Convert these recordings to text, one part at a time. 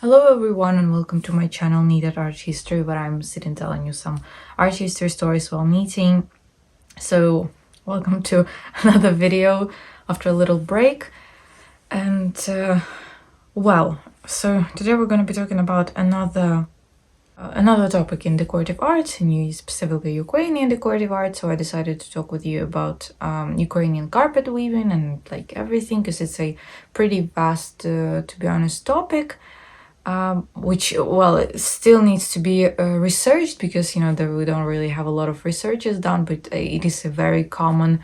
Hello everyone and welcome to my channel Needed Art History, where I'm sitting telling you some art history stories while meeting. So welcome to another video after a little break. And so today we're going to be talking about another topic in decorative art, and specifically Ukrainian decorative art. So I decided to talk with you about Ukrainian carpet weaving and like everything, because it's a pretty vast, to be honest, topic. Which, well, it still needs to be researched, because we don't really have a lot of researches done, but it is a very common,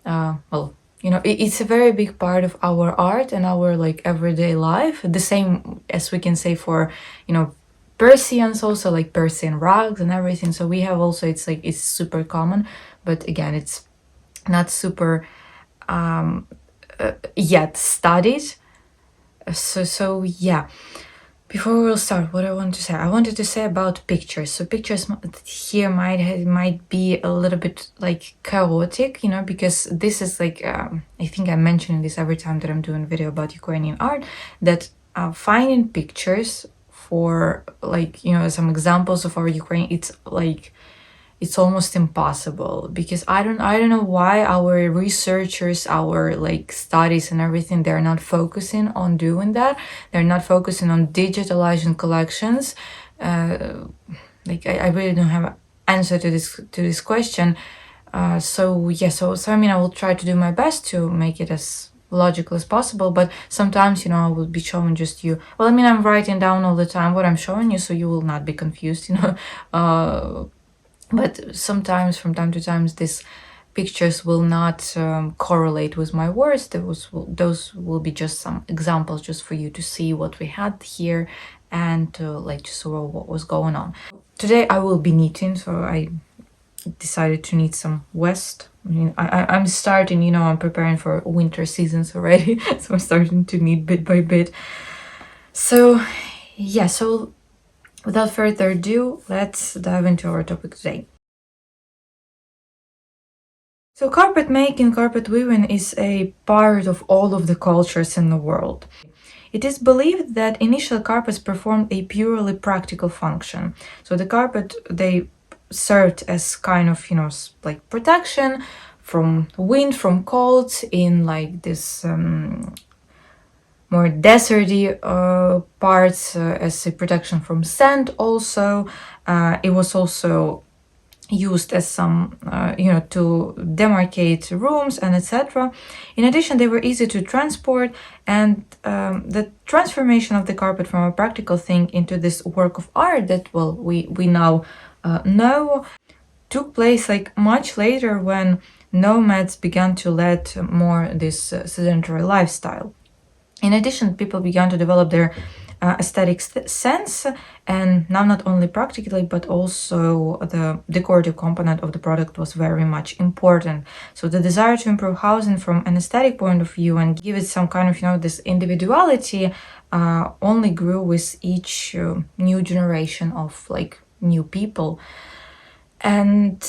it's a very big part of our art and our like everyday life, the same as we can say for Persians, also like Persian rugs and everything. So we have also, it's super common, but again, it's not super yet studied. So yeah. Before we'll start, what I wanted to say about pictures. So pictures here might be a little bit like chaotic, because this is like, I think I'm mentioning this every time that I'm doing a video about Ukrainian art, that finding pictures for like, some examples of our Ukraine, it's almost impossible, because I don't know why our researchers, our like studies and everything, they're not focusing on doing that. They're not focusing on digitalizing collections. I really don't have an answer to this question. So I mean, I will try to do my best to make it as logical as possible, but sometimes I will be showing just you, well, I mean, I'm writing down all the time what I'm showing you, so you will not be confused. But sometimes, from time to time, these pictures will not correlate with my words. Those will be just some examples, just for you to see what we had here and to like to saw what was going on. Today I will be knitting, so I decided to knit some vest. I mean, I'm starting, I'm preparing for winter seasons already, so I'm starting to knit bit by bit. So yeah, so without further ado, let's dive into our topic today. So carpet making, carpet weaving is a part of all of the cultures in the world. It is believed that initial carpets performed a purely practical function. So the carpet, they served as kind of, like protection from wind, from cold, in like this more deserty parts, as a protection from sand also. It was also used as some, to demarcate rooms and etc. In addition, they were easy to transport, and the transformation of the carpet from a practical thing into this work of art that, well, we now know, took place like much later, when nomads began to lead more this sedentary lifestyle. In addition, people began to develop their aesthetic sense, and now not only practically, but also the decorative component of the product was very much important. So the desire to improve housing from an aesthetic point of view and give it some kind of, this individuality only grew with each new generation of like new people. And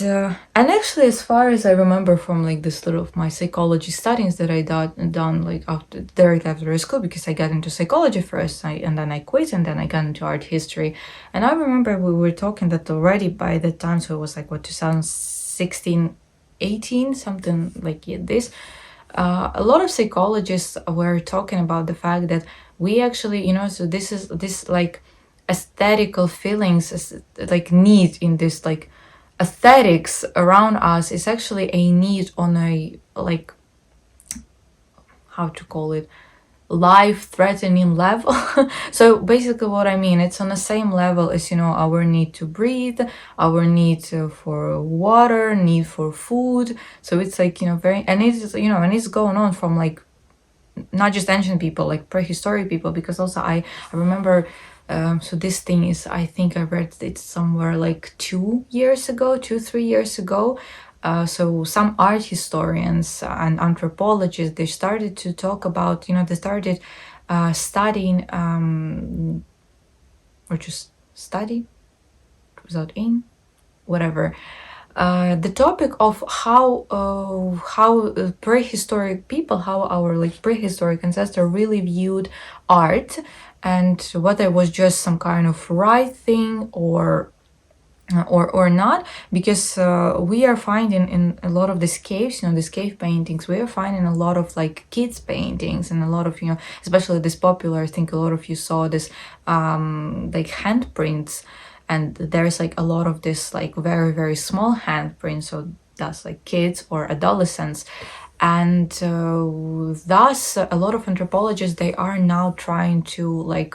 actually, as far as I remember from like this little of my psychology studies that I done like directly after school, because I got into psychology first, and then I quit, and then I got into art history. And I remember we were talking that already by that time, so it was like what, 2016, 18, something like this. A lot of psychologists were talking about the fact that we actually, so this like aesthetical feelings, like need in this like aesthetics around us, is actually a need on a, like, how to call it, life-threatening level. So basically what I mean, it's on the same level as, our need to breathe, our need for water, need for food. So it's like, very, and it's, and it's going on from like not just ancient people, like prehistoric people, because also I remember, so this thing is, I think I read it somewhere like 3 years ago. So some art historians and anthropologists, they started to talk about, they started studying, or just study without in, whatever, the topic of how prehistoric people, how our like prehistoric ancestors really viewed art, and whether it was just some kind of right thing or not, because we are finding in a lot of these caves, these cave paintings, we are finding a lot of like kids paintings, and a lot of, especially this popular, I think a lot of you saw this like handprints, and there's like a lot of this like very very small handprints, so that's like kids or adolescents. And thus a lot of anthropologists, they are now trying to like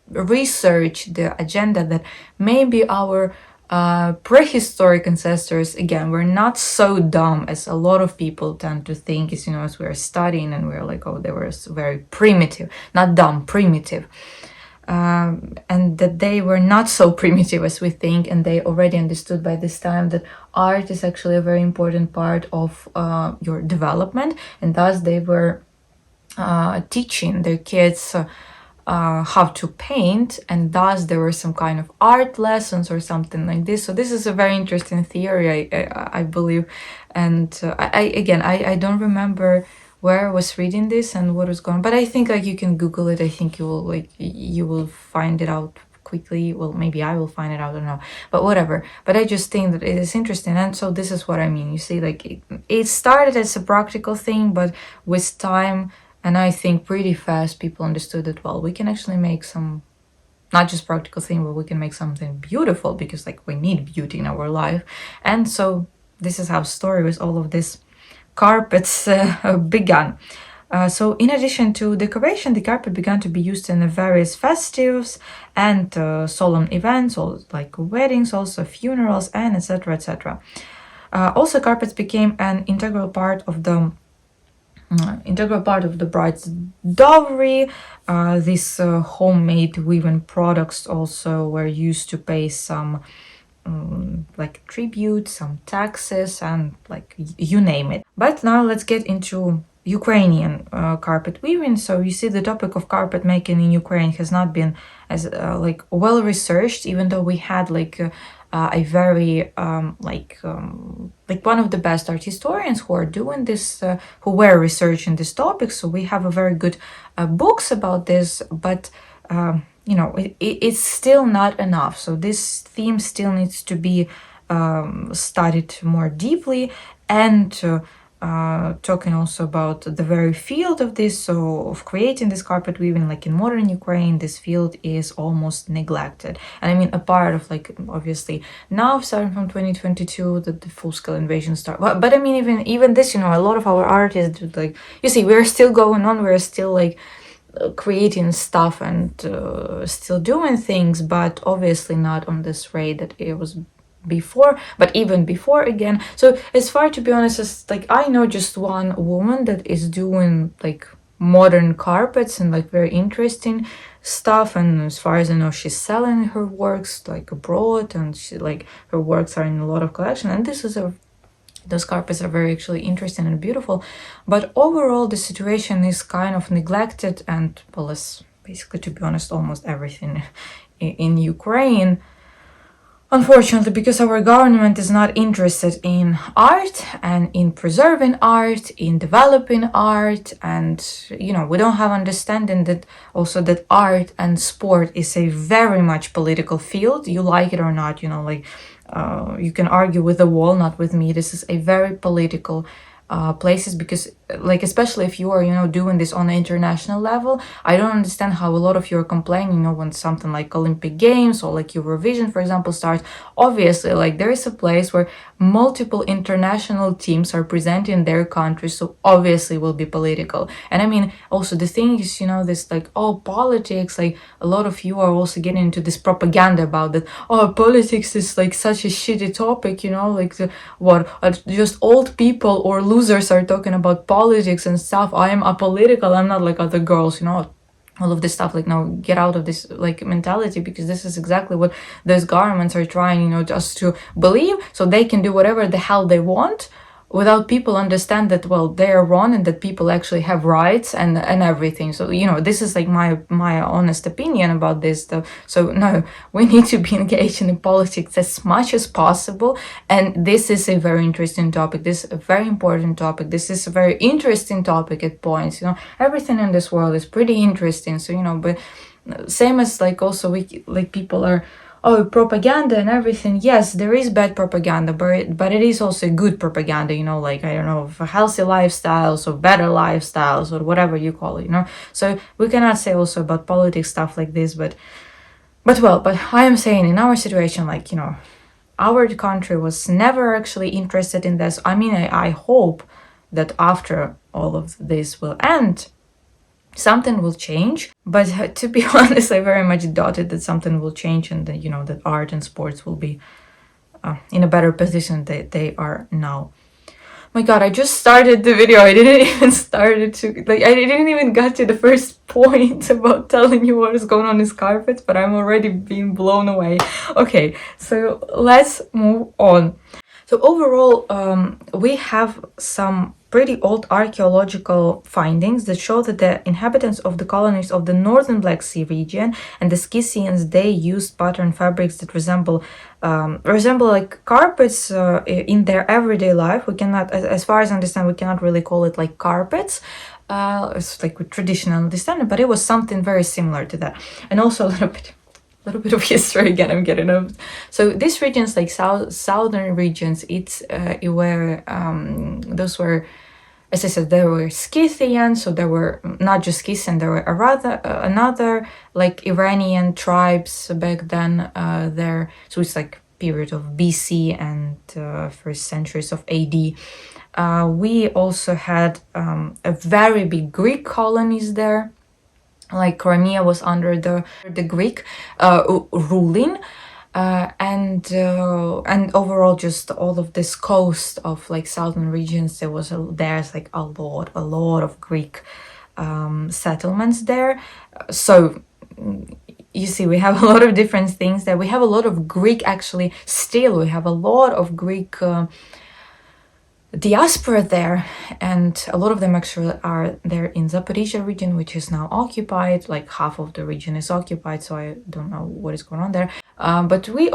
research the agenda that maybe our prehistoric ancestors, again, were not so dumb as a lot of people tend to think, as we're studying, and we're like, oh, they were very primitive, not dumb, primitive. And that they were not so primitive as we think, and they already understood by this time that art is actually a very important part of your development, and thus they were teaching their kids how to paint, and thus there were some kind of art lessons or something like this. So this is a very interesting theory, I believe. And I don't remember where I was reading this and what was going, but I think like you can Google it. I think you will find it out quickly. Well, maybe I will find it out, I don't know, but whatever. But I just think that it is interesting, and so this is what I mean. You see, like it started as a practical thing, but with time, and I think pretty fast, people understood that, well, we can actually make some, not just practical thing, but we can make something beautiful, because like we need beauty in our life. And so this is how story with all of this carpets began. So in addition to decoration, the carpet began to be used in various festives and solemn events, or like weddings, also funerals, and etc. etc. Also, carpets became an integral part of the bride's dowry. These homemade woven products also were used to pay some like tribute, some taxes, and like you name it. But now let's get into Ukrainian carpet weaving. So you see, the topic of carpet making in Ukraine has not been as like well researched, even though we had like a very like one of the best art historians who are doing this, who were researching this topic. So we have a very good books about this, but it's still not enough. So this theme still needs to be studied more deeply, and talking also about the very field of this, so of creating this carpet weaving, like in modern Ukraine, this field is almost neglected. And I mean, a part of like, obviously now starting from 2022 that the full-scale invasion started, but I mean, even this, a lot of our artists, like, you see, we're still going on, we're still like creating stuff and still doing things, but obviously not on this rate that it was before, but even before again. So as far, to be honest, as like I know just one woman that is doing like modern carpets and like very interesting stuff, and as far as I know, she's selling her works like abroad, and she like her works are in a lot of collection, and those carpets are very actually interesting and beautiful. But overall the situation is kind of neglected, and well, as basically, to be honest, almost everything in Ukraine, unfortunately, because our government is not interested in art and in preserving art, in developing art, and we don't have understanding that also that art and sport is a very much political field. You like it or not, like you can argue with the wall, not with me. This is a very political places, because like, especially if you are doing this on an international level, I don't understand how a lot of you are complaining when something like Olympic Games or like Eurovision, for example, starts. Obviously, like, there is a place where multiple international teams are presenting their countries, so obviously will be political. And I mean, also the thing is, this like, oh, politics, like a lot of you are also getting into this propaganda about that, oh, politics is like such a shitty topic, like just old people or losers are talking about politics and stuff. I am apolitical, I'm not like other girls, all of this stuff. Like, no, get out of this like mentality, because this is exactly what those governments are trying, just to believe, so they can do whatever the hell they want, without people understand that, well, they are wrong and that people actually have rights and everything. So, you know, this is like my honest opinion about this stuff. So no, we need to be engaged in politics as much as possible. And this is a very interesting topic. This is a very important topic. This is a very interesting topic at points. You know, everything in this world is pretty interesting. So, you know, but same as like also we like people are, oh, propaganda and everything. Yes, there is bad propaganda, but it is also good propaganda, you know, like, I don't know, for healthy lifestyles or better lifestyles or whatever you call it, you know. So we cannot say also about politics stuff like this, but I am saying in our situation, like, you know, our country was never actually interested in this. I mean, I hope that after all of this will end, something will change, but to be honest, I very much doubted that something will change and that, you know, that art and sports will be in a better position that they are now. My god, I just started the video. I didn't even started to, like, I didn't even get to the first point about telling you what is going on these carpets, but I'm already being blown away. Okay, so let's move on. So overall, we have some pretty old archaeological findings that show that the inhabitants of the colonies of the northern Black Sea region and the Scythians, they used pattern fabrics that resemble like carpets in their everyday life. We cannot, as far as I understand, we cannot really call it like carpets. It's like with traditional understanding, but it was something very similar to that. And also a little bit of history again, I'm getting over. So these regions, like southern regions, those were, as I said, there were Scythian, so there were not just Scythian, there were another like Iranian tribes back then there. So it's like period of BC and first centuries of AD. We also had a very big Greek colonies there. Like Crimea was under the Greek ruling, and overall just all of this coast of like southern regions, there's like a lot of Greek settlements there. So you see, we have a lot of different things there. We have a lot of Greek, actually, still we have a lot of Greek diaspora there, and a lot of them actually are there in Zaporizhia region, which is now occupied. Like half of the region is occupied, so I don't know what is going on there. But we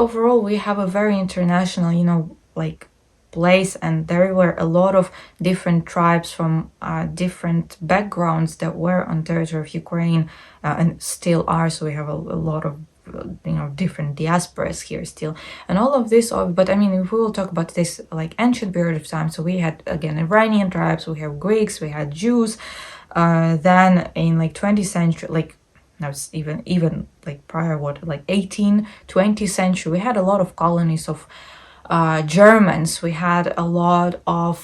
have a very international, you know, like place, and there were a lot of different tribes from different backgrounds that were on territory of Ukraine and still are. So we have a lot of, you know, different diasporas here still, and all of this. But I mean, if we will talk about this like ancient period of time, so we had again Iranian tribes, we have Greeks, we had Jews. Then in like 20th century, like now it's even like prior, what, like 18th, 20th century, we had a lot of colonies of Germans. We had a lot of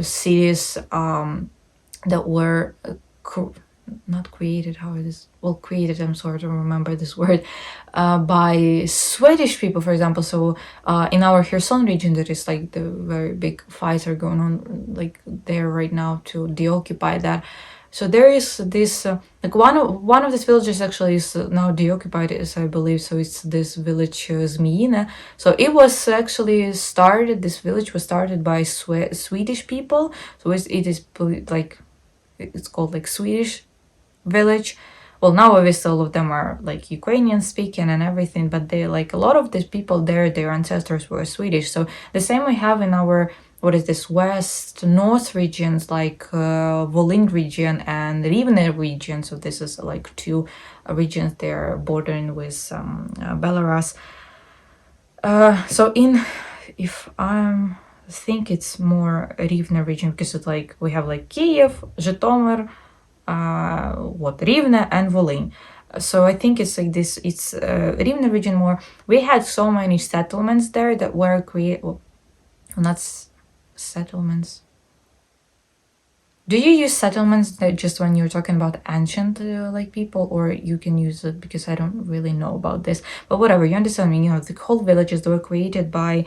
cities that were not created, how it is, well, created, I'm sorry, I don't remember this word, by Swedish people, for example. So in our Kherson region, there is like the very big fights are going on like there right now to deoccupy that. So there is this like one of these villages actually is now deoccupied, as I believe. So it's this village Zmijine. So it was actually started. This village was started by Swedish people. So it is like, it's called like Swedish village. Well, now obviously all of them are like Ukrainian speaking and everything, but they, like, a lot of these people there, their ancestors were Swedish. So the same we have in our, what is this, west north regions, like Volyn region and Rivne region. So this is like two regions, they're bordering with Belarus. So if I'm think it's more Rivne region, because it's like we have like Kiev, Zhytomyr, Rivne and Volyn. So I think it's like this, it's Rivne region more. We had so many settlements there that were created, well, not settlements. Do you use settlements that just when you're talking about ancient like people, or you can use it, because I don't really know about this, but whatever, you understand me, you know, the whole villages that were created by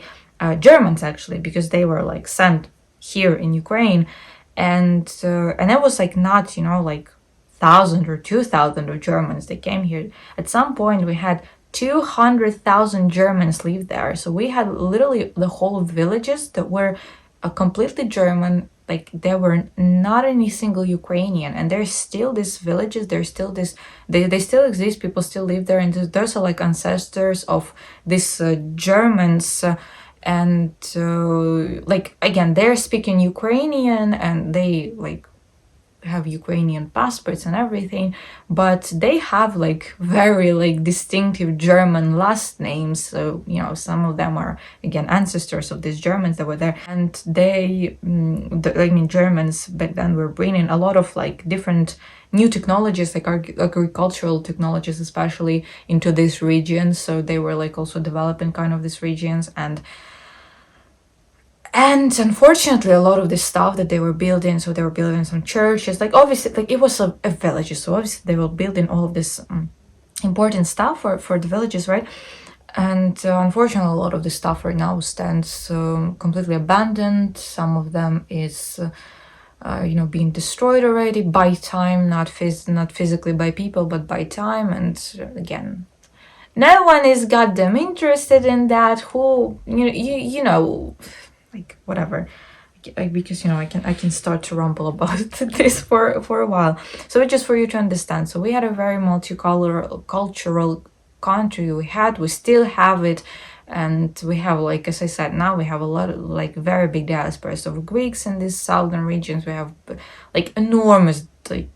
Germans actually, because they were like sent here in Ukraine, and it was like not, you know, like 1,000 or 2,000 of Germans that came here. At some point we had 200,000 Germans live there. So we had literally the whole villages that were completely German. Like there were not any single Ukrainian, and there's still these villages. There's still this. They still exist. People still live there, and those are like ancestors of these Germans. And like again, they're speaking Ukrainian, and they like have Ukrainian passports and everything, but they have like very like distinctive German last names. So, you know, some of them are again ancestors of these Germans that were there. And they, I mean, Germans back then were bringing a lot of like different new technologies, like agricultural technologies, especially into these regions. So they were like also developing kind of these regions. And unfortunately, a lot of the stuff that they were building, so they were building some churches, like obviously, like it was a village, so obviously they were building all of this important stuff for the villages, right? And unfortunately, a lot of the stuff right now stands completely abandoned. Some of them is, you know, being destroyed already by time, not physically by people, but by time. And again, no one is goddamn interested in that. Who you know. Like whatever, because you know I can start to rumble about this for a while. So just for you to understand, so we had a very cultural country. We still have it, and we have, like as I said, now we have a lot of like very big diasporas of Greeks in these southern regions. We have like enormous, like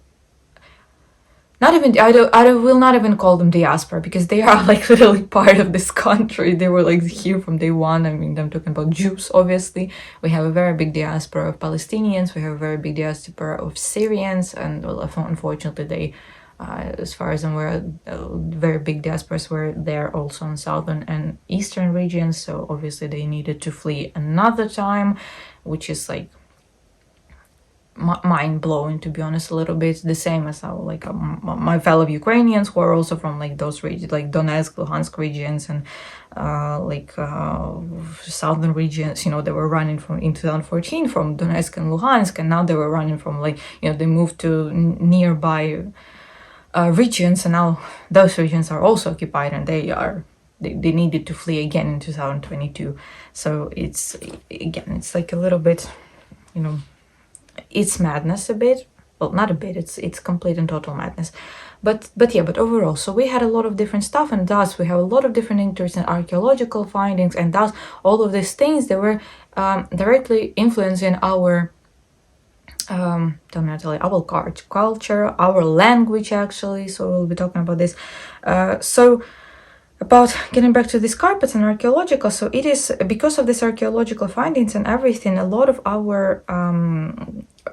not even, I will not even call them diaspora, because they are like literally part of this country. They were like here from day one. I mean, I'm talking about Jews, obviously. We have a very big diaspora of Palestinians. We have a very big diaspora of Syrians. And well, unfortunately, they, as far as I'm aware, very big diasporas were there also in southern and eastern regions. So obviously they needed to flee another time, which is like mind-blowing, to be honest, a little bit. The same as how like my fellow Ukrainians who are also from like those regions, like Donetsk, Luhansk regions, and southern regions, you know, they were running from in 2014 from Donetsk and Luhansk, and now they were running from like, you know, they moved to nearby regions, and now those regions are also occupied, and they needed to flee again in 2022. So it's again, it's like a little bit, you know, it's madness a bit. Well, not a bit, it's complete and total madness. But overall, so we had a lot of different stuff, and thus we have a lot of different interesting archaeological findings, and thus all of these things that were directly influencing our our culture, our language, actually. So we'll be talking about this. So about getting back to these carpets and archaeological, so it is because of these archaeological findings and everything, a lot of our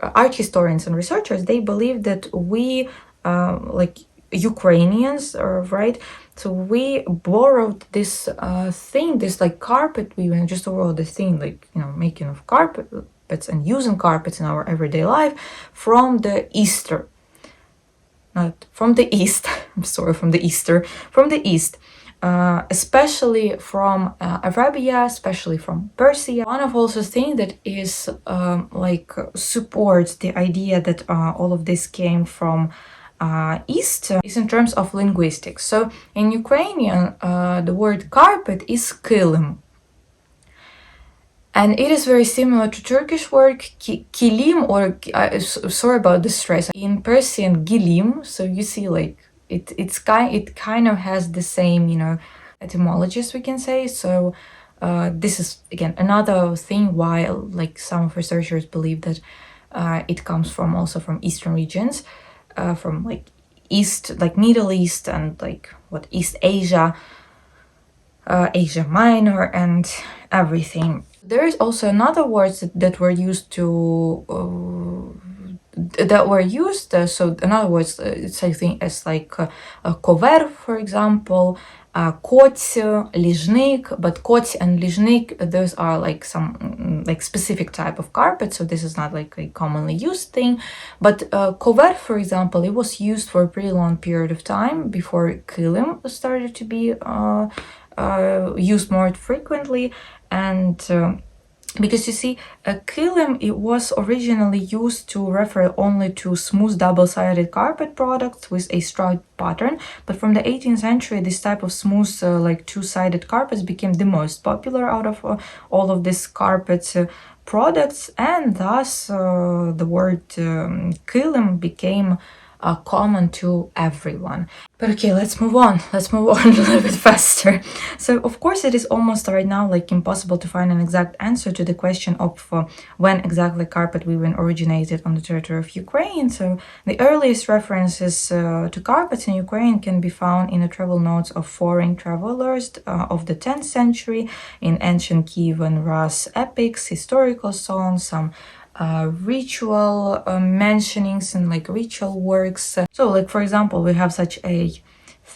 art historians and researchers, they believe that we, like Ukrainians, right? So we borrowed this thing, this like carpet weaving, just overall the thing, like, you know, making of carpets and using carpets in our everyday life from the Easter. Not from the East, I'm sorry, from the Easter, from the East. Especially from Arabia, especially from Persia. One of also things that is like supports the idea that all of this came from East is in terms of linguistics. So in Ukrainian, the word carpet is kilim. And it is very similar to Turkish word kilim, or sorry about the stress. In Persian, gilim. So you see, like it kind of has the same, you know, etymologies, we can say. So this is again another thing why like some researchers believe that it comes from also from Eastern regions, from like East, like Middle East, and like what East Asia, Asia Minor, and everything. There is also another words that were used to so in other words, it's I think as like kover, for example, kots, lizhnik, but kots and lizhnik, those are like some like specific type of carpet, so this is not like a commonly used thing. But kover, for example, it was used for a pretty long period of time before kilim started to be used more frequently. And because you see, a kilim, it was originally used to refer only to smooth double-sided carpet products with a striped pattern, but from the 18th century, this type of smooth, like two-sided carpets became the most popular out of all of these carpets products, and thus the word kilim became common to everyone. But okay, let's move on. Let's move on a little bit faster. So, of course, it is almost right now like impossible to find an exact answer to the question of when exactly carpet weaving originated on the territory of Ukraine. So, the earliest references to carpets in Ukraine can be found in the travel notes of foreign travelers of the 10th century, in ancient Kievan Rus epics, historical songs, some ritual mentionings and like ritual works. So like for example, we have such a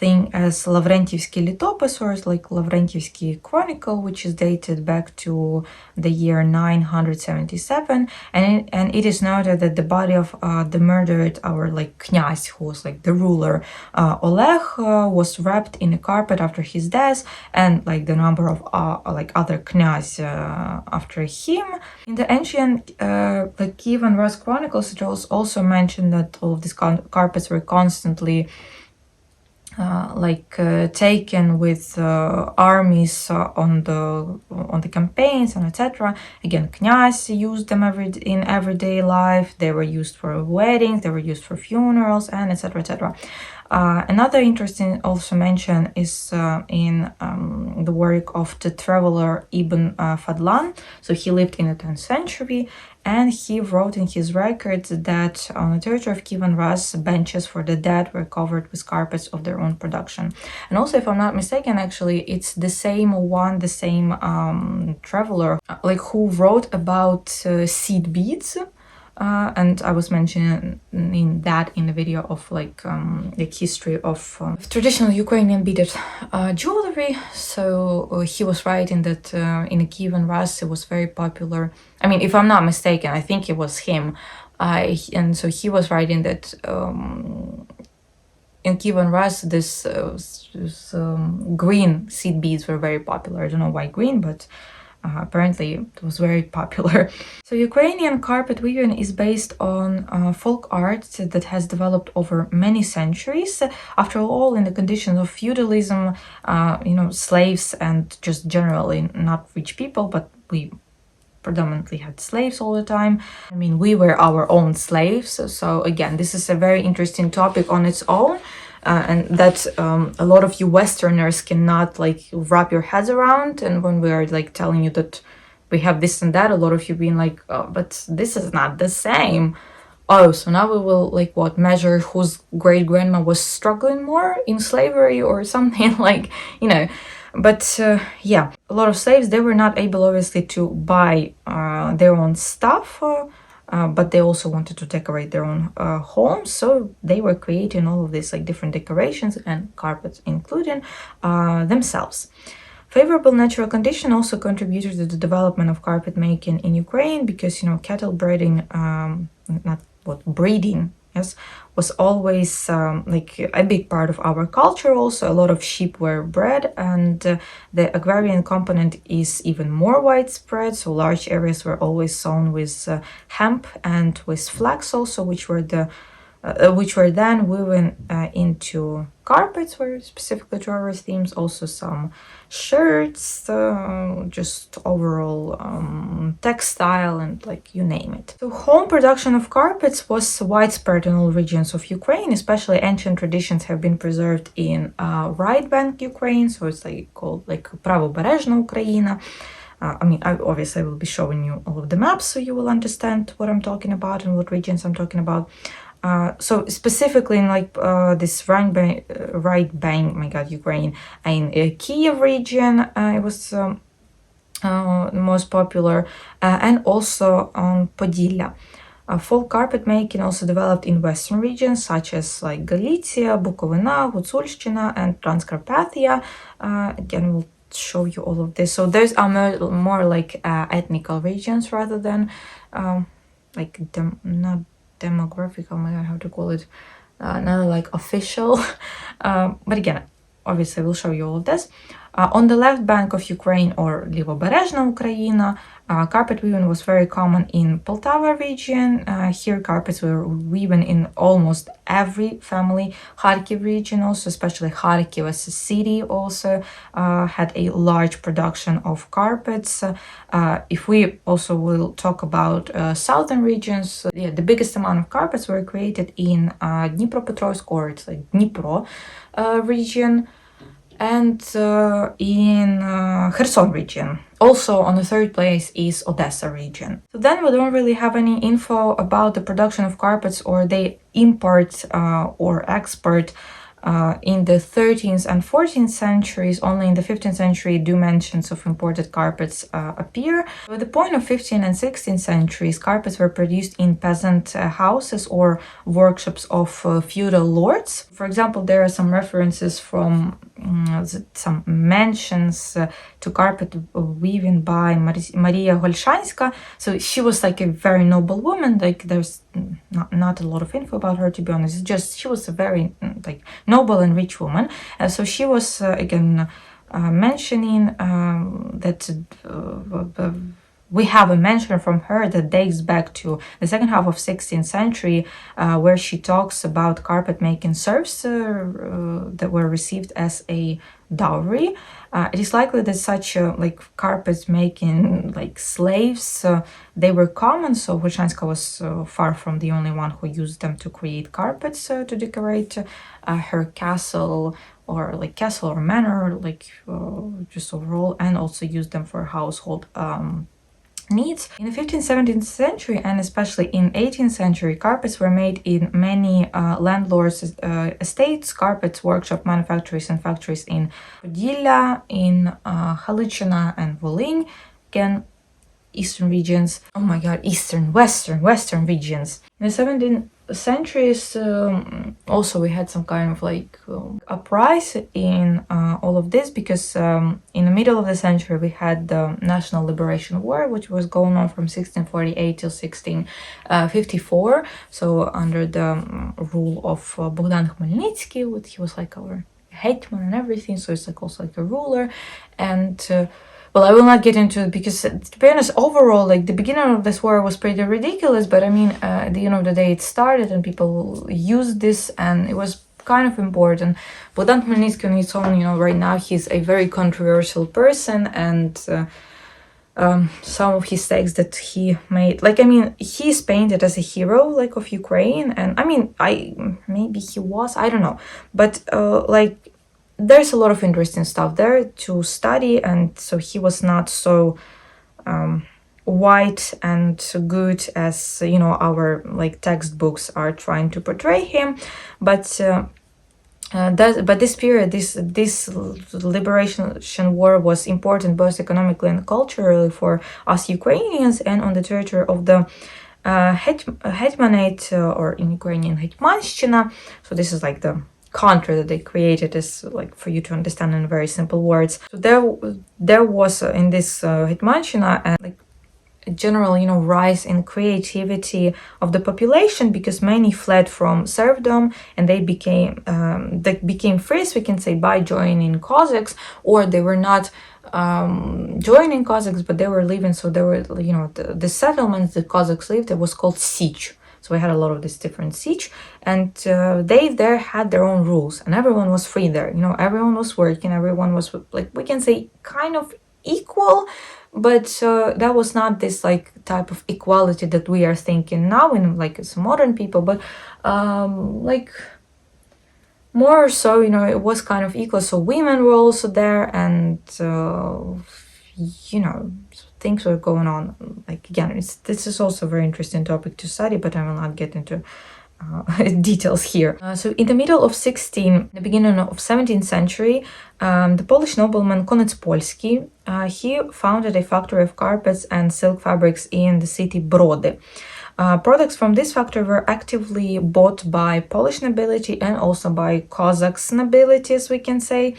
thing as Lavrentievsky Litopis, or like Lavrentievsky Chronicle, which is dated back to the year 977, and it is noted that the body of the murdered, our like knyaz, who was like the ruler, Oleg, was wrapped in a carpet after his death, and like the number of like other knyaz after him. In the ancient like Kievan Rus chronicles, it was also mentioned that all of these carpets were constantly taken with armies on the campaigns and etc. Again, knyaz used them in everyday life. They were used for weddings, they were used for funerals, and etc. etc. Another interesting also mention is in the work of the traveler Ibn Fadlan. So he lived in the 10th century, and he wrote in his records that on the territory of Kievan Rus, benches for the dead were covered with carpets of their own production. And also, if I'm not mistaken, actually, it's the same traveler like who wrote about seed beads. And I was mentioning that in the video of the history of traditional Ukrainian beaded jewelry. So he was writing that in Kievan Rus it was very popular. I mean, if I'm not mistaken, I think it was him. And so he was writing that in Kievan Rus this green seed beads were very popular. I don't know why green, but apparently it was very popular. So Ukrainian carpet weaving is based on folk art that has developed over many centuries. After all, in the conditions of feudalism, slaves and just generally not rich people, but we predominantly had slaves all the time. I mean, we were our own slaves. So again, this is a very interesting topic on its own. And that a lot of you Westerners cannot like wrap your heads around. And when we are like telling you that we have this and that, a lot of you being like, oh, but this is not the same. Oh, so now we will like measure whose great grandma was struggling more in slavery or something like, But yeah, a lot of slaves, they were not able obviously to buy their own stuff. But they also wanted to decorate their own homes, so they were creating all of these like different decorations and carpets, including themselves. Favorable natural condition also contributed to the development of carpet making in Ukraine, because cattle breeding, breeding, yes, was always like a big part of our culture. Also, a lot of sheep were bred, and the agrarian component is even more widespread. So large areas were always sown with hemp and with flax also, which were then woven into carpets, were specifically to our themes. Also some shirts, just overall textile, and like you name it. So home production of carpets was widespread in all regions of Ukraine. Especially ancient traditions have been preserved in right bank Ukraine, so it's like called like Правобережна Україна. I obviously will be showing you all of the maps so you will understand what I'm talking about and what regions I'm talking about. So specifically in this right bank, Ukraine, in Kiev region, it was the most popular, and also on Podillia. Folk carpet making also developed in western regions such as like Galicia, Bukovina, Gutsulshchina, and Transcarpathia. Again, we'll show you all of this. So those are more like ethnical regions rather than not demographical, how to call it, not like official. But again, obviously we'll show you all of this. On the left bank of Ukraine, or Лівобережна Україна, Carpet weaving was very common in Poltava region. Here carpets were woven in almost every family. Kharkiv region also, especially Kharkiv as a city, also had a large production of carpets. If we also will talk about southern regions, the biggest amount of carpets were created in Dnipropetrovsk, or it's like Dnipro region, and in Kherson region. Also on the third place is Odessa region. So then we don't really have any info about the production of carpets or they import or export in the 13th and 14th centuries. Only in the 15th century do mentions of imported carpets appear. At the point of 15th and 16th centuries, carpets were produced in peasant houses or workshops of feudal lords. For example, there are some references from some mentions to carpet weaving by Maria Golshanska. So she was like a very noble woman. Like there's not a lot of info about her, to be honest. It's just she was a very like noble and rich woman. So she was again mentioning that we have a mention from her that dates back to the second half of 16th century, where she talks about carpet making serfs that were received as a dowry. It is likely that such like carpet making like slaves, they were common, so Volshanska was far from the only one who used them to create carpets to decorate her castle or manor, like just overall, and also used them for household needs. In the 15th, 17th century, and especially in 18th century, carpets were made in many landlords' estates, carpets, workshop manufactories, and factories in Podillia, in Halychina and Volyn. Again, eastern regions. Oh my god, western regions. In the 17th centuries, also we had some kind of like uprising in all of this, because in the middle of the century we had the National Liberation War, which was going on from 1648 till 1654. So under the rule of Bogdan Khmelnytsky, he was like our hetman and everything, so it's like also like a ruler. And well, I will not get into it because, to be honest, overall, like the beginning of this war was pretty ridiculous. But I mean, at the end of the day, it started and people used this, and it was kind of important. Bogdan Khmelnytsky on its own, right now he's a very controversial person, and some of his texts that he made, like, I mean, he's painted as a hero, like, of Ukraine, and I mean, maybe he was, I don't know, but like, there's a lot of interesting stuff there to study, and so he was not so white and good as our like textbooks are trying to portray him, but this period, this liberation war was important both economically and culturally for us Ukrainians, and on the territory of the Hetmanate, or in Ukrainian Hetmanshchina. So this is like the country that they created, is like for you to understand in very simple words. So there was in this Hetmanshchina like a general rise in creativity of the population, because many fled from serfdom and they became free, so we can say, by joining Cossacks, or they were not joining Cossacks, but they were living. So there were the settlements that Cossacks lived, that was called siege. So we had a lot of this different siege, and they there had their own rules, and everyone was free there. Everyone was working, everyone was, like, we can say, kind of equal, but that was not this like type of equality that we are thinking now in like as modern people, but like more so, it was kind of equal. So women were also there, and things were going on. Like, again, this is also a very interesting topic to study, but I will not get into details here. So in the middle of the beginning of 17th century, the Polish nobleman Konec Polski, he founded a factory of carpets and silk fabrics in the city Brody. Products from this factory were actively bought by Polish nobility and also by Cossacks nobility, as we can say.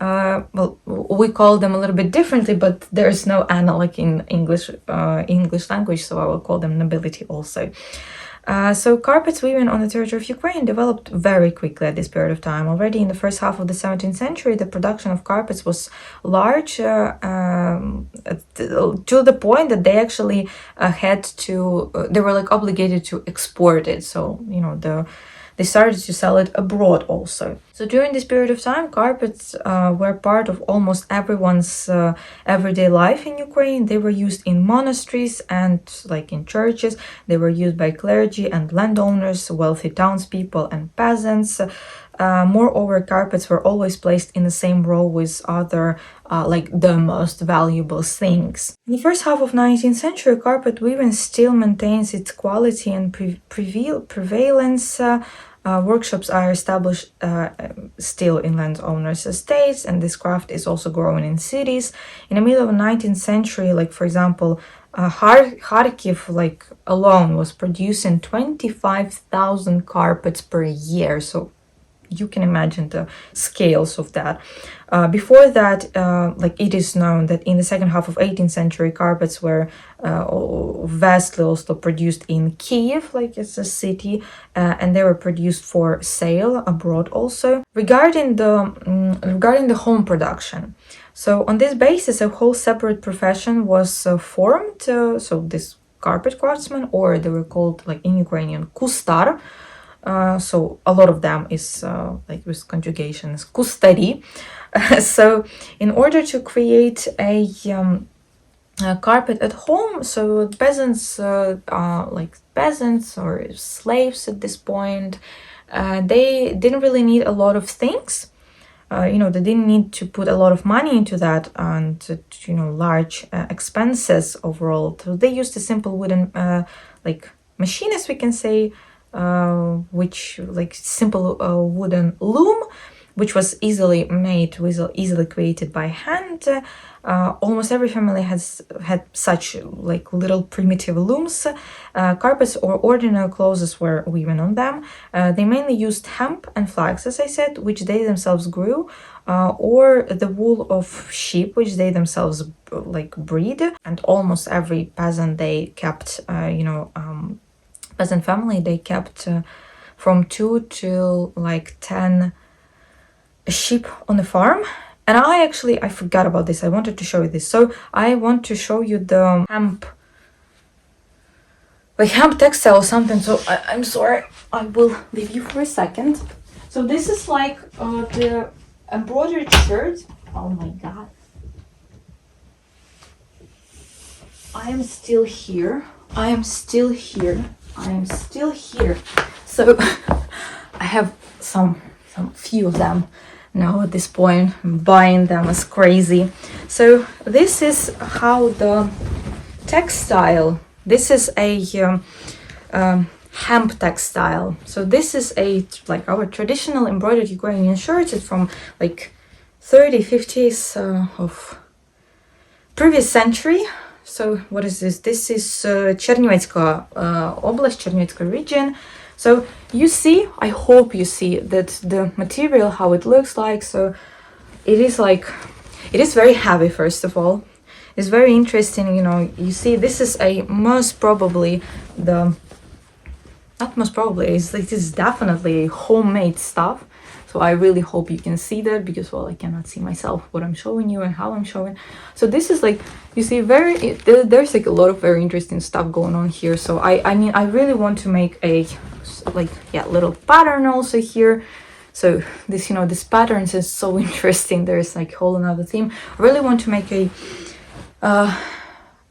Well, we call them a little bit differently, but there's no analog in English language, so I will call them nobility also. So carpets weaving on the territory of Ukraine developed very quickly at this period of time. Already in the first half of the 17th century, the production of carpets was large to the point that they actually they were like obligated to export it. So, you know, they started to sell it abroad also. So during this period of time, carpets were part of almost everyone's everyday life in Ukraine. They were used in monasteries and like in churches. They were used by clergy and landowners, wealthy townspeople and peasants. Moreover, carpets were always placed in the same row with other like the most valuable things. In the first half of 19th century, carpet weaving still maintains its quality and prevalence. Workshops are established still in landowners' estates, and this craft is also growing in cities. In the middle of the 19th century, like for example, Kharkiv like alone was producing 25,000 carpets per year. So you can imagine the scales of that. Before that, like it is known that in the second half of 18th century, carpets were vastly also produced in Kiev, like it's a city, and they were produced for sale abroad also. Regarding the home production, so on this basis, a whole separate profession was formed. So this carpet craftsmen, or they were called like in Ukrainian kustar. So a lot of them is like with conjugations kustari. So in order to create a carpet at home, so peasants like peasants or slaves at this point, they didn't really need a lot of things. You know, they didn't need to put a lot of money into that and you know, large expenses overall. So they used a simple wooden like machine, as we can say, which like simple wooden loom, which was easily made, easily created by hand. Almost every family had such like little primitive looms. Carpets or ordinary clothes were woven on them. They mainly used hemp and flax, as I said, which they themselves grew, or the wool of sheep, which they themselves like breed. And almost every peasant they kept, peasant family, they kept from 2 to like 10 sheep on the farm. And I forgot about this. I wanted to show you this. So I want to show you the hemp textile or something. So I'm sorry, I will leave you for a second. So this is like the embroidered shirt. Oh my god, I am still here. So I have some few of them now at this point. I'm buying them as crazy. So this is how the textile, this is a hemp textile. So this is like our traditional embroidered Ukrainian shirts. It's from like 50s of previous century. So what is this? This is Chernivtska Oblast, Chernivtska region. So you see, I hope you see that the material, how it looks like. So it is very heavy, first of all. It's very interesting, you know. You see, this is this is definitely homemade stuff. So I really hope you can see that, because, well, I cannot see myself what I'm showing you and how I'm showing. So this is like, you see, there's like a lot of very interesting stuff going on here. So I mean, I really want to make a little pattern also here. So this, you know, this patterns is so interesting. There's like a whole another theme. I really want to make a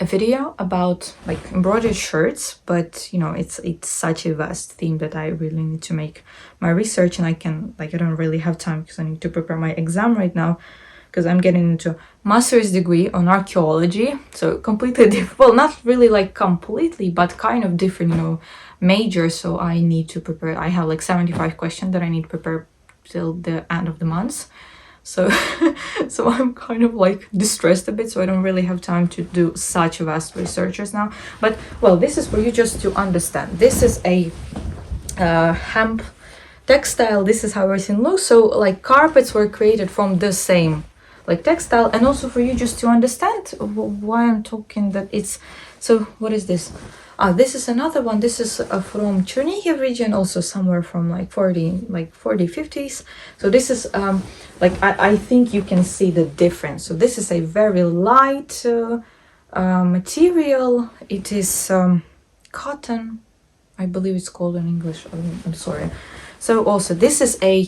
video about like embroidered shirts, but you know, it's such a vast theme that I really need to make my research, and I don't really have time because I need to prepare my exam right now, because I'm getting into master's degree on archaeology. So completely different, well, not really like completely, but kind of different, you know, major. So I need to prepare. I have like 75 questions that I need to prepare till the end of the month. So so I'm kind of like distressed a bit, so I don't really have time to do such vast researches now. But well, this is for you just to understand. This is a hemp textile. This is how everything looks. So like carpets were created from the same like textile, and also for you just to understand why I'm talking that it's. So what is this? This is another one. This is from Chernihiv region, also somewhere from like 50s. So this is like I think you can see the difference. So this is a very light material. It is cotton, I believe it's called in English. I'm sorry. So also this is a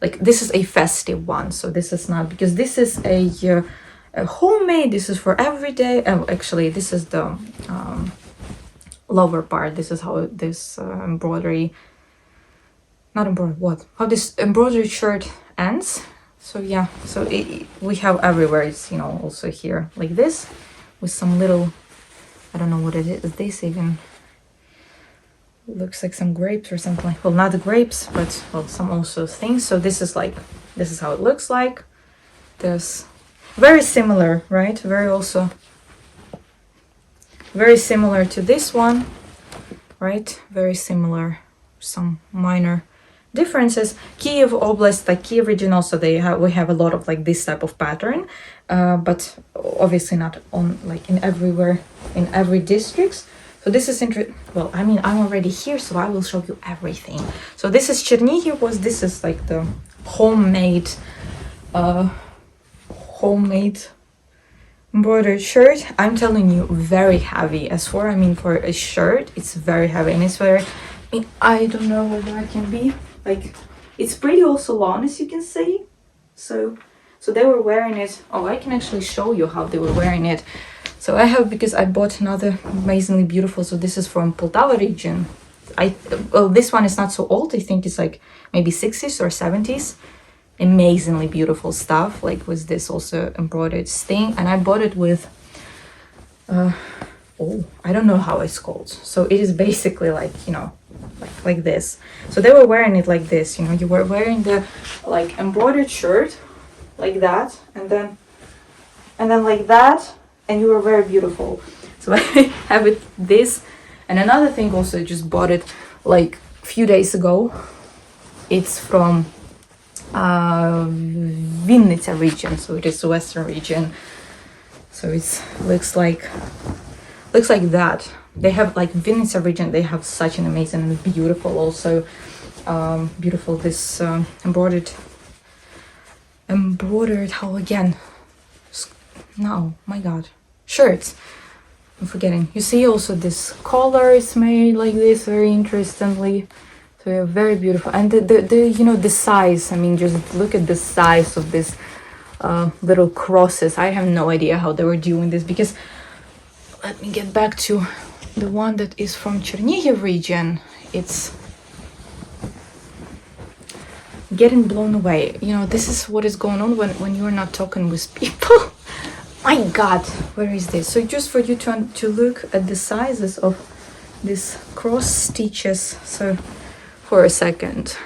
like this is a festive one. So this is not, because this is a homemade. This is for every day. Actually, this is the lower part. This is how this embroidery, not embroidery, what? How this embroidery shirt ends. So yeah, so we have everywhere. It's, you know, also here like this with some little, I don't know what it is. This even looks like some grapes or something like, well, not the grapes, but well, some also things. So this is like, this is how it looks like. There's very similar, right? Very similar to this one, right? Very similar, some minor differences. Kiev Oblast, like Kiev region, also we have a lot of like this type of pattern, but obviously not on like in every districts. So this is well, I mean, I'm already here, so I will show you everything. So this is Chernihiv, this is like the homemade embroidered shirt. I'm telling you, very heavy. As for, I mean, for a shirt, it's very heavy, and it's very, I mean, I don't know whether I can be like, it's pretty also long, as you can see. So they were wearing it. Oh, I can actually show you how they were wearing it. So I have, because I bought another amazingly beautiful. So this is from Poltava region. Well, this one is not so old. I think it's like maybe 60s or 70s. Amazingly beautiful stuff, like with this also embroidered sting, and I bought it with oh, I don't know how it's called. So it is basically like, you know, like this. So they were wearing it like this, you know, you were wearing the like embroidered shirt like that, and then like that, and you were very beautiful. So I have it this, and another thing also, I just bought it like a few days ago. It's from Vinnytsia region, so it is the western region. So it looks like that. They have like Vinnytsia region, they have such an amazing and beautiful also beautiful this embroidered, how again, no, my god, shirts. I'm forgetting. You see also this collar is made like this very interestingly. So they're very beautiful, and the you know, the size, I mean, just look at the size of this little crosses. I have no idea how they were doing this, because let me get back to the one that is from Chernihiv region. It's getting blown away. You know, this is what is going on when you're not talking with people. My god, where is this? So just for you to look at the sizes of these cross stitches. So for a second,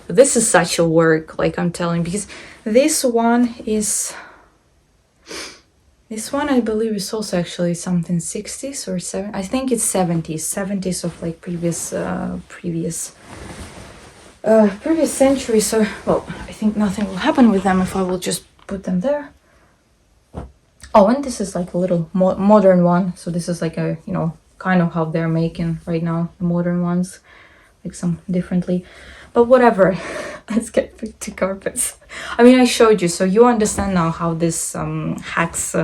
this is such a work, like I'm telling, because this one I believe is also actually something 60s or 70s. I think it's 70s of like previous century. So well, I think nothing will happen with them if I will just put them there. Oh, and this is like a little modern one. So this is like a, you know, kind of how they're making right now, the modern ones, like some differently, but whatever. Let's get back to carpets. I mean, I showed you, so you understand now how this hacks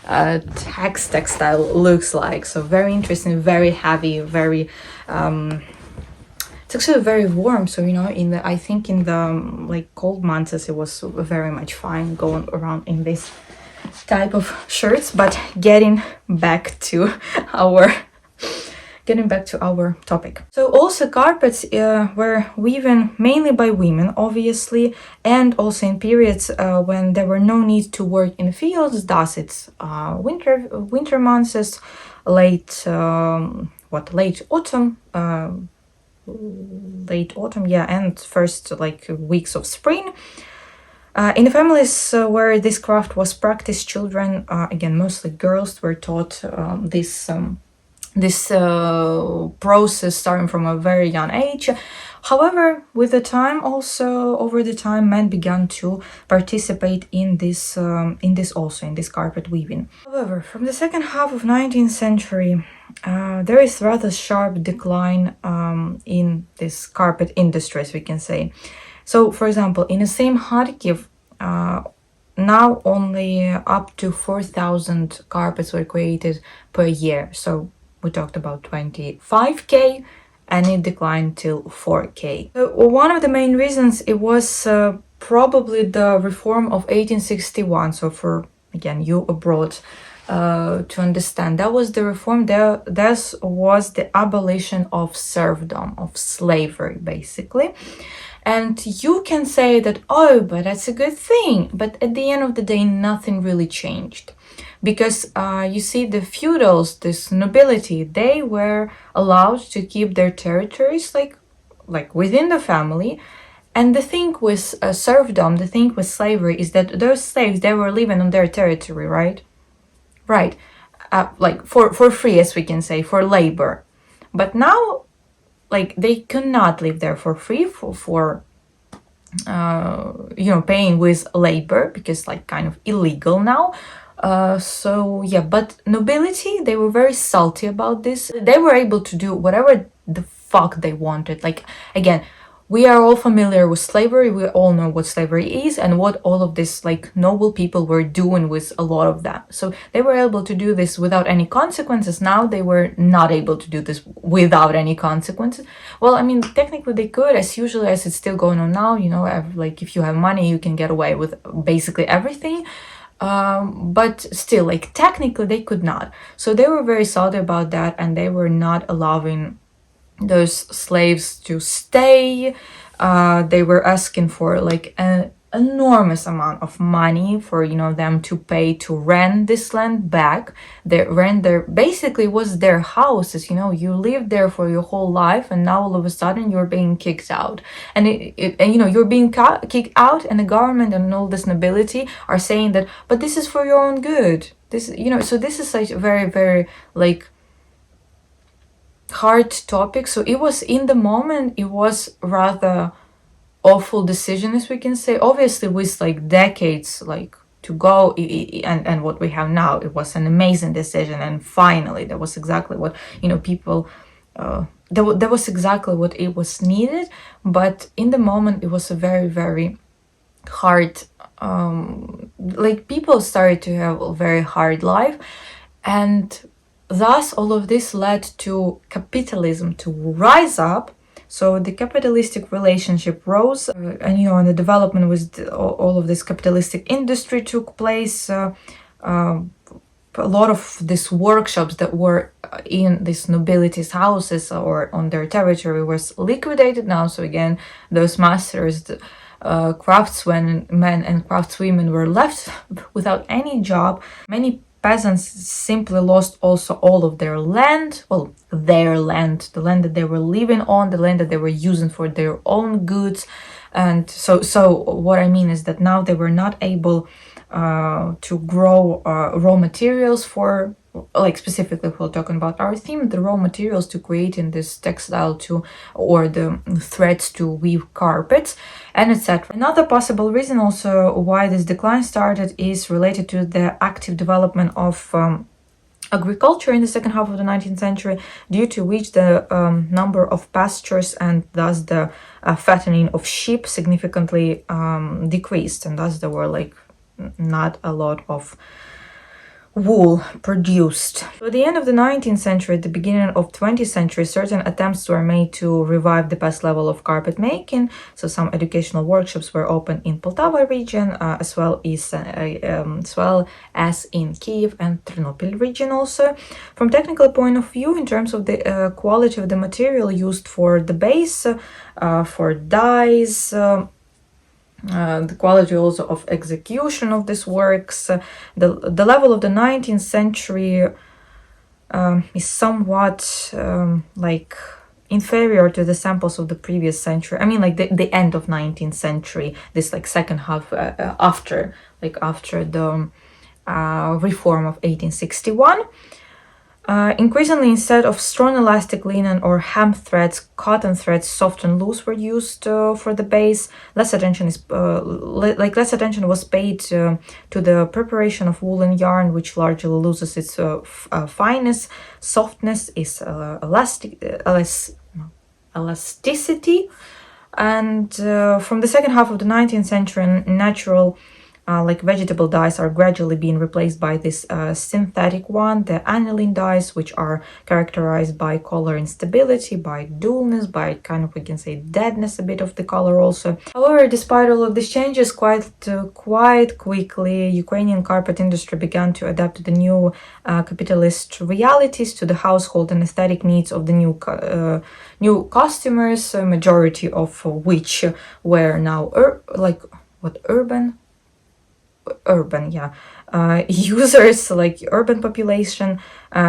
textile looks like. So very interesting, very heavy, very it's actually very warm. So, you know, I think in the like cold months, it was very much fine going around in this type of shirts. But getting back to our topic. So also carpets were woven mainly by women, obviously, and also in periods when there were no need to work in the fields. Thus, it's winter months, late autumn, yeah, and first like weeks of spring. In the families where this craft was practiced, children, again mostly girls, were taught this this process starting from a very young age. However, with the time, also over the time, men began to participate in this carpet weaving. However, from the second half of 19th century, there is rather sharp decline in this carpet industry, as we can say. So, for example, in the same Kharkiv, now only up to 4,000 carpets were created per year. So we talked about 25k, and it declined till 4k. So one of the main reasons, it was probably the reform of 1861. So for, again, you abroad, to understand, that was the reform. That was the abolition of serfdom, of slavery, basically. And you can say that, oh, but that's a good thing. But at the end of the day, nothing really changed. Because you see, the feudals, this nobility, they were allowed to keep their territories like within the family. And the thing with serfdom, the thing with slavery, is that those slaves, they were living on their territory, right? Right. Like for free, as we can say, for labor. But now, like, they cannot live there for free for paying with labor, because like kind of illegal now. So yeah, but nobility, they were very salty about this. They were able to do whatever the fuck they wanted. Like, again, we are all familiar with slavery. We all know what slavery is and what all of this like noble people were doing with a lot of that. So they were able to do this without any consequences. Now they were not able to do this without any consequences. Well, I mean, technically they could, as usually as it's still going on now. Like if you have money, you can get away with basically everything. But still, like, technically they could not. So they were very salty about that, and they were not allowing those slaves to stay. They were asking for like an enormous amount of money for them to pay to rent this land back. Their rent there basically was their houses. You lived there for your whole life, and now all of a sudden you're being kicked out, and you're being kicked out, and the government and all this nobility are saying that, but this is for your own good. So this is like very, very like hard topic. So it was, in the moment, it was rather awful decision, as we can say. Obviously, with like decades like to go, and what we have now, it was an amazing decision, and finally that was exactly what people that was exactly what it was needed. But in the moment, it was a very, very hard, like, people started to have a very hard life, and thus, all of this led to capitalism to rise up. So the capitalistic relationship rose, and the development with all of this capitalistic industry took place. A lot of these workshops that were in these nobility's houses or on their territory was liquidated now. So again, those masters, craftsmen, men and craftswomen were left without any job. Many peasants simply lost also all of their land, the land that they were living on, the land that they were using for their own goods. And so what I mean is that now they were not able to grow raw materials for, like, specifically if we're talking about our theme, the raw materials to create in this textile or the threads to weave carpets, and etc. Another possible reason also why this decline started is related to the active development of agriculture in the second half of the 19th century, due to which the number of pastures and thus the fattening of sheep significantly decreased, and thus there were like not a lot of wool produced. So at the end of the 19th century, at the beginning of 20th century, certain attempts were made to revive the past level of carpet making. So some educational workshops were opened in Poltava region, as well as in Kiev and Ternopil region also. From technical point of view, in terms of the quality of the material used for the base, for dyes, the quality also of execution of these works. The level of the 19th century is somewhat like inferior to the samples of the previous century. I mean, like the end of 19th century, this like second half after the reform of 1861. Increasingly, instead of strong elastic linen or hemp threads, cotton threads, soft and loose, were used for the base. Less attention was paid to the preparation of woolen yarn, which largely loses its fineness, softness, its elasticity. And from the second half of the 19th century, natural vegetable dyes are gradually being replaced by this synthetic one, the aniline dyes, which are characterized by color instability, by dullness, by kind of, we can say, deadness a bit of the color also. However, despite all of these changes, quite quickly, Ukrainian carpet industry began to adapt to the new capitalist realities, to the household and aesthetic needs of the new customers, a majority of which were now urban users, like urban population.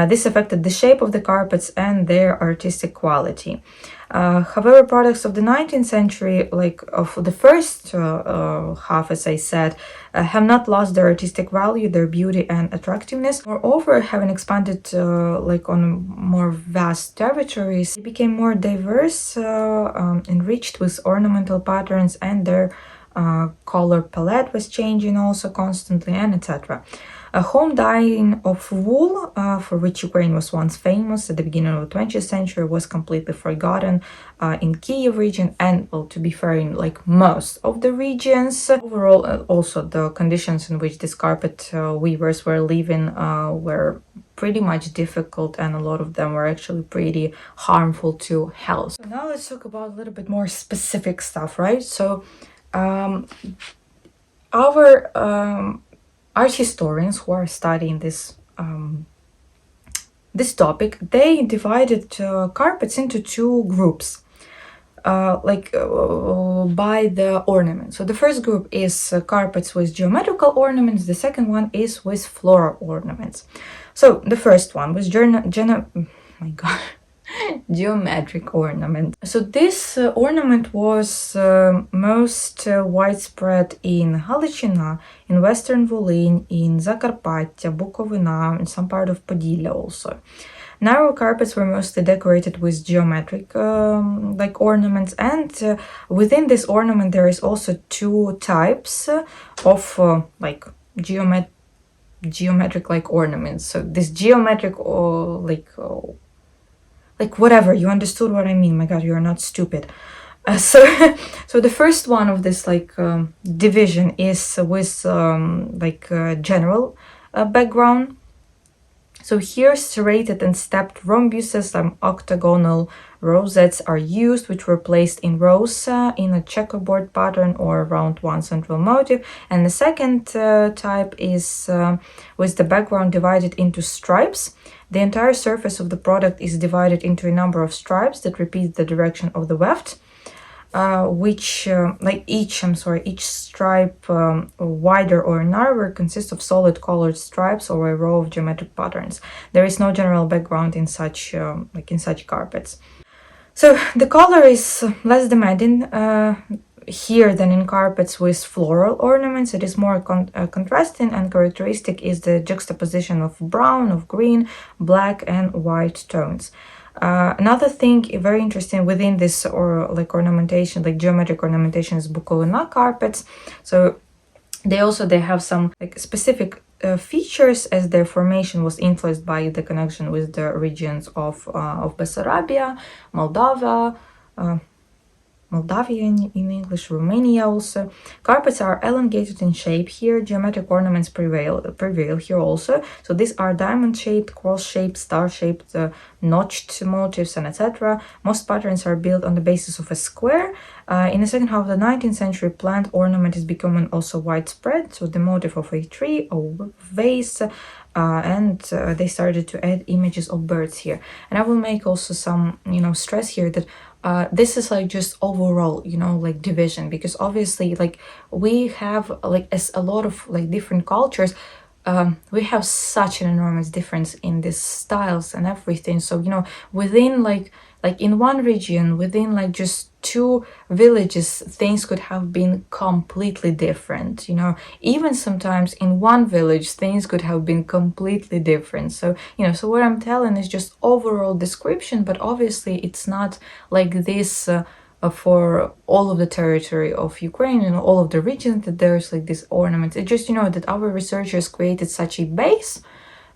This affected the shape of the carpets and their artistic quality. However, products of the 19th century, like of the first half, as I said, have not lost their artistic value, their beauty and attractiveness. Moreover, having expanded on more vast territories, they became more diverse, enriched with ornamental patterns, and their color palette was changing also constantly, and etc. A home dyeing of wool, for which Ukraine was once famous at the beginning of the 20th century, was completely forgotten in Kiev region, and, well, to be fair, in like most of the regions. Overall, also the conditions in which these carpet weavers were living were pretty much difficult, and a lot of them were actually pretty harmful to health. So now let's talk about a little bit more specific stuff, right? So our art historians who are studying this topic, they divided carpets into two groups, by the ornament. So the first group is carpets with geometrical ornaments. The second one is with floral ornaments. So the first one was geometric ornament. So this ornament was most widespread in Галичина, in Western Volyn, in Zakarpattia, Bukovina, and some part of Podillia also. Narrow carpets were mostly decorated with geometric ornaments, and within this ornament there is also two types of geometric ornaments. So this geometric whatever, you understood what I mean. My god, you're not stupid. So the first one of this division is with general background. So here serrated and stepped rhombuses and octagonal rosettes are used, which were placed in rows in a checkerboard pattern or around one central motif. And the second type is with the background divided into stripes. The entire surface of the product is divided into a number of stripes that repeat the direction of the weft, each stripe, wider or narrower, consists of solid colored stripes or a row of geometric patterns. There is no general background in such carpets. So the color is less demanding here than in carpets with floral ornaments. It is more contrasting, and characteristic is the juxtaposition of brown, of green, black, and white tones. Another thing very interesting within this ornamentation, geometric ornamentation, is Bukovina carpets. So they have some specific features, as their formation was influenced by the connection with the regions of Bessarabia, Moldavia in English, Romania also. Carpets are elongated in shape here. Geometric ornaments prevail here also. So these are diamond-shaped, cross-shaped, star-shaped, notched motifs, and etc. Most patterns are built on the basis of a square. In the second half of the 19th century, plant ornament is becoming also widespread. So the motif of a tree or vase, and they started to add images of birds here. And I will make also some, stress here that this is just overall, division, because obviously we have as a lot of different cultures, we have such an enormous difference in these styles and everything. So, you know, within like in one region, within like just 2 villages, things could have been completely different. You know, even sometimes in one village, things could have been completely different. So, you know, so what I'm telling is just overall description, but obviously it's not like this for all of the territory of Ukraine and all of the regions that there's like this ornament. It's just, you know, that our researchers created such a base,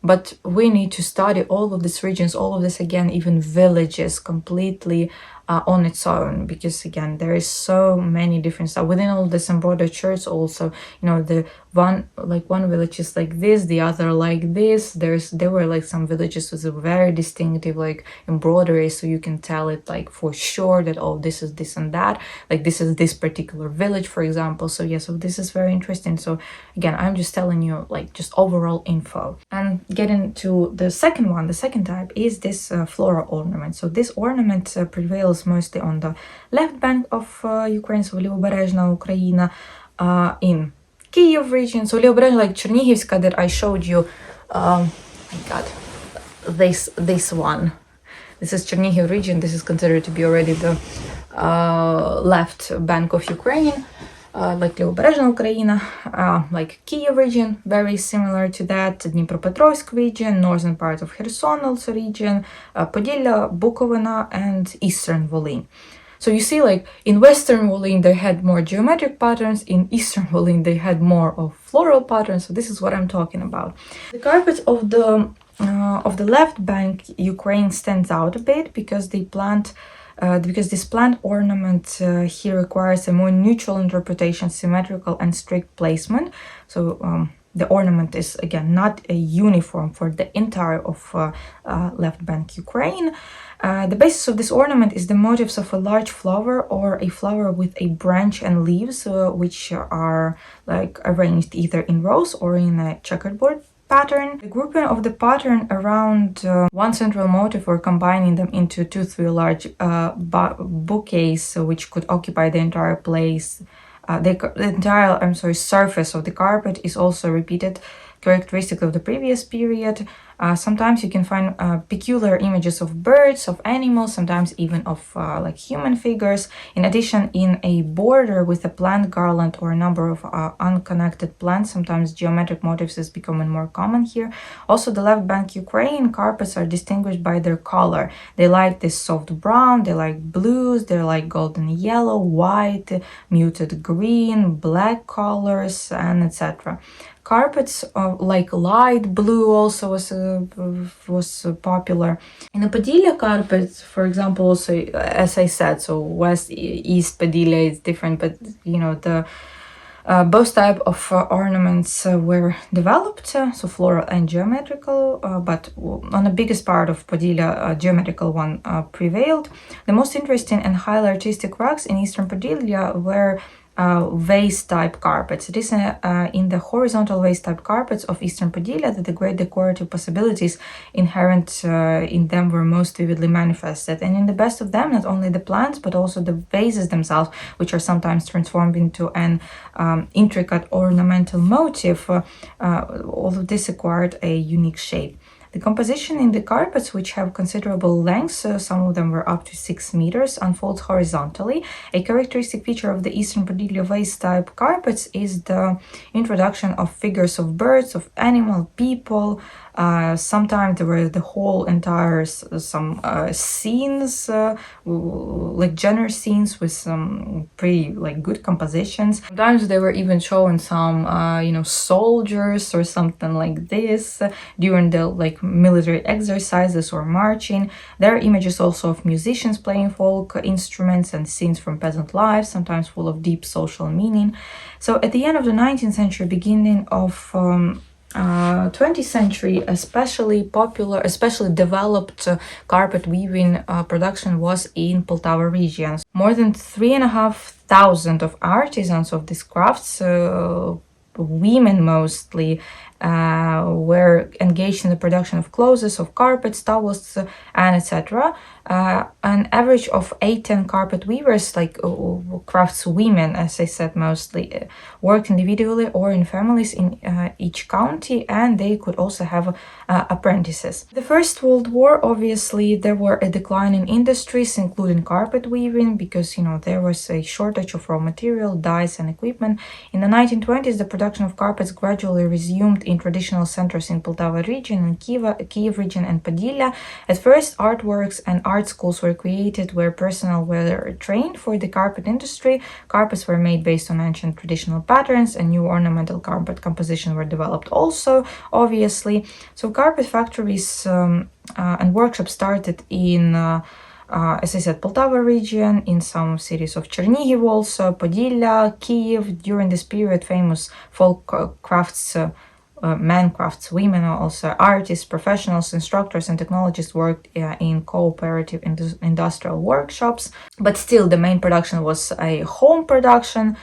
but we need to study all of these regions, all of this, again, even villages completely on its own, because again, there is so many different stuff within all this embroidered shirts. Also, you know, the one village is like this, the other like this. There were like some villages with a very distinctive like embroidery, so you can tell it like for sure that, oh, this is this and that, like this is this particular village, for example. So yeah, so this is very interesting. So again, I'm just telling you like just overall info. And getting to the second one, the second type is this floral ornament. So this ornament prevails mostly on the left bank of Ukraine, so Лівобережна Україна, in Kyiv region. So Лівобережна, like Chernihivska that I showed you, my god, this one. This is Chernihiv region. This is considered to be already the left bank of Ukraine. Like Лівобережна Україна, like Kyiv region, very similar to that, Dnipropetrovsk region, northern part of Kherson also region, Podillia, Bukovina, and eastern Volyn. So you see, like in western Volyn they had more geometric patterns, in eastern Volyn they had more of floral patterns. So this is what I'm talking about. The carpets of the left bank Ukraine stands out a bit because they plant because this plant ornament here requires a more neutral interpretation, symmetrical and strict placement. So the ornament is again not a uniform for the entire of left bank Ukraine. The basis of this ornament is the motifs of a large flower or a flower with a branch and leaves, which are like arranged either in rows or in a checkerboard pattern. The grouping of the pattern around one central motif or combining them into 2-3 large bouquets, which could occupy the entire place, the entire surface of the carpet, is also repeated characteristic of the previous period. Sometimes you can find peculiar images of birds, of animals, sometimes even of like human figures. In addition, in a border with a plant garland or a number of unconnected plants, sometimes geometric motifs is becoming more common here. Also, the left bank Ukraine carpets are distinguished by their color. They like this soft brown, they like blues, they like golden yellow, white, muted green, black colors, and etc. Carpets like light blue also was popular. In the Podillia carpets, for example, also, as I said, so west, east Podillia is different, but you know, the both type of ornaments were developed, so floral and geometrical, but on the biggest part of Podillia, geometrical one prevailed. The most interesting and highly artistic rugs in eastern Podillia were vase type carpets. It is in the horizontal vase type carpets of eastern Podillia that the great decorative possibilities inherent in them were most vividly manifested. And in the best of them, not only the plants but also the vases themselves, which are sometimes transformed into an intricate ornamental motif, all of this acquired a unique shape. The composition in the carpets, which have considerable lengths, some of them were up to 6 meters, unfolds horizontally. A characteristic feature of the eastern Podillia vase type carpets is the introduction of figures of birds, of animal, people. Sometimes there were the whole entire scenes, like genre scenes with some pretty like good compositions. Sometimes they were even showing some soldiers or something like this during the like military exercises or marching. There are images also of musicians playing folk instruments and scenes from peasant lives, sometimes full of deep social meaning. So at the end of the 19th century, beginning of 20th century, especially developed carpet weaving production was in Poltava region. More than 3,500 of artisans of these crafts, women mostly, were engaged in the production of clothes, of carpets, towels, and etc. An average of 8-10 carpet weavers, like crafts women, as I said, mostly worked individually or in families in each county, and they could also have apprentices. The First World War, obviously, there were a decline in industries, including carpet weaving, because there was a shortage of raw material, dyes, and equipment. In the 1920s, the production of carpets gradually resumed in traditional centers in Poltava region, and Kiev region, and Podillia. At first, artworks and art schools were created where personnel were trained for the carpet industry. Carpets were made based on ancient traditional patterns, and new ornamental carpet compositions were developed also, obviously. So carpet factories and workshops started in, as I said, Poltava region, in some cities of Chernihiv also, Podillia, Kiev. During this period, famous folk crafts, men crafts, women, also artists, professionals, instructors, and technologists worked in cooperative industrial workshops. But still, the main production was a home production.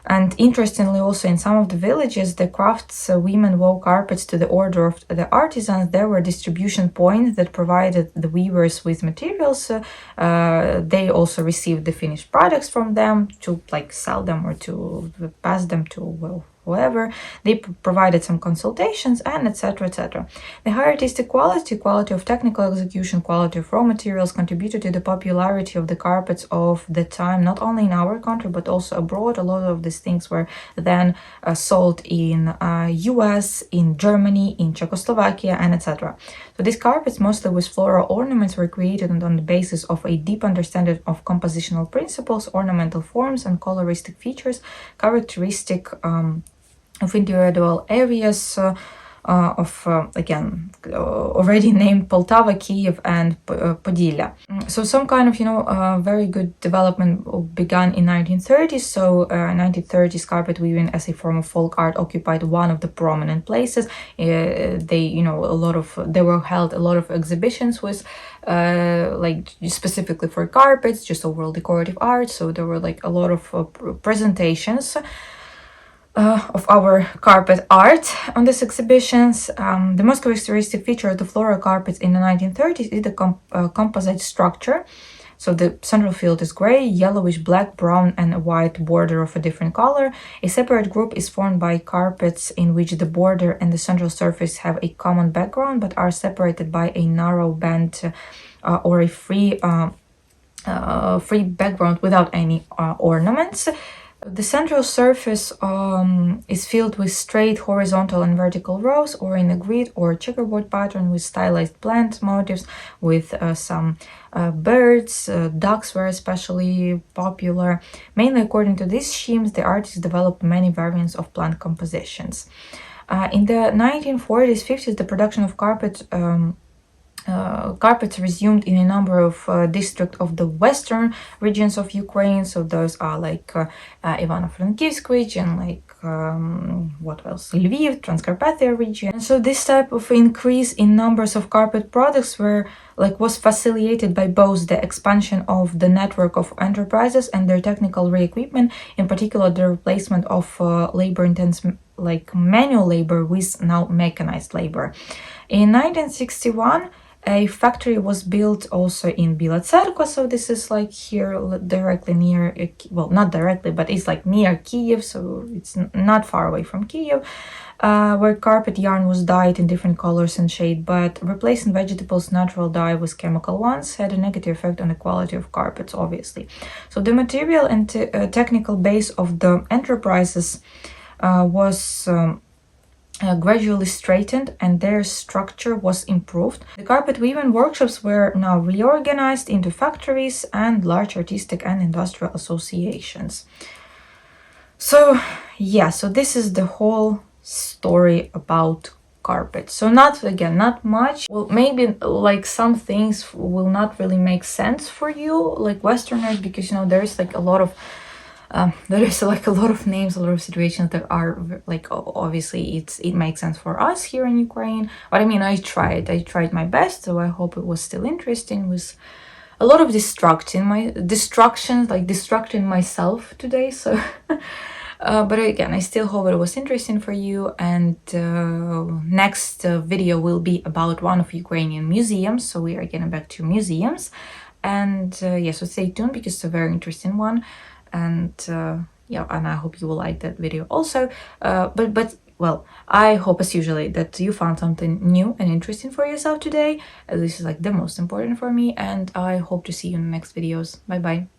And interestingly, also in some of the villages, the crafts women wove carpets to the order of the artisans. There were distribution points that provided the weavers with materials. They also received the finished products from them to sell them or to pass them to whoever. They provided some consultations, and etc. etc. The high artistic quality of technical execution, quality of raw materials contributed to the popularity of the carpets of the time, not only in our country but also abroad. A lot of these things were then sold in US, in Germany, in Czechoslovakia, and etc. So these carpets, mostly with floral ornaments, were created on the basis of a deep understanding of compositional principles, ornamental forms, and coloristic features characteristic of individual areas again, already named Poltava, Kiev, and Podillia. So some kind of, very good development began in 1930s. So 1930s, carpet weaving as a form of folk art occupied one of the prominent places. There were held a lot of exhibitions with specifically for carpets, just overall decorative art. So there were a lot of presentations of our carpet art on these exhibitions. The most characteristic feature of the floral carpets in the 1930s is the composite structure. So the central field is gray, yellowish, black, brown, and a white border of a different color. A separate group is formed by carpets in which the border and the central surface have a common background but are separated by a narrow band or a free background without any ornaments. The central surface is filled with straight horizontal and vertical rows, or in a grid or checkerboard pattern with stylized plant motifs, with some birds. Ducks were especially popular. Mainly according to these schemes, the artists developed many variants of plant compositions. In the 1940s, 50s, the production of carpets resumed in a number of districts of the western regions of Ukraine. So those are Ivano-Frankivsk region, what else? Lviv, Transcarpathia region. And so this type of increase in numbers of carpet products was facilitated by both the expansion of the network of enterprises and their technical re-equipment, in particular the replacement of labor-intensive manual labor with now mechanized labor. In 1961, a factory was built also in Bila Tserkva, so this is here directly near, well, not directly, but it's near Kiev, so it's not far away from Kiev, where carpet yarn was dyed in different colors and shade, but replacing vegetables' natural dye with chemical ones had a negative effect on the quality of carpets, obviously. So the material and technical base of the enterprises was gradually straightened, and their structure was improved. The carpet weaving workshops were now reorganized into factories and large artistic and industrial associations. So this is the whole story about carpet. So not much. Well, maybe some things will not really make sense for you, Westerners, because there's a lot of there is a lot of names, a lot of situations that are obviously it makes sense for us here in Ukraine. But I tried my best, so I hope it was still interesting. With a lot of destructing myself today. So But again, I still hope it was interesting for you, and next video will be about one of Ukrainian museums, so we are getting back to museums. And yeah, so stay tuned because it's a very interesting one, and yeah, and I hope you will like that video also. But well, I hope as usually that you found something new and interesting for yourself today. This is like the most important for me, and I hope to see you in the next videos. Bye bye.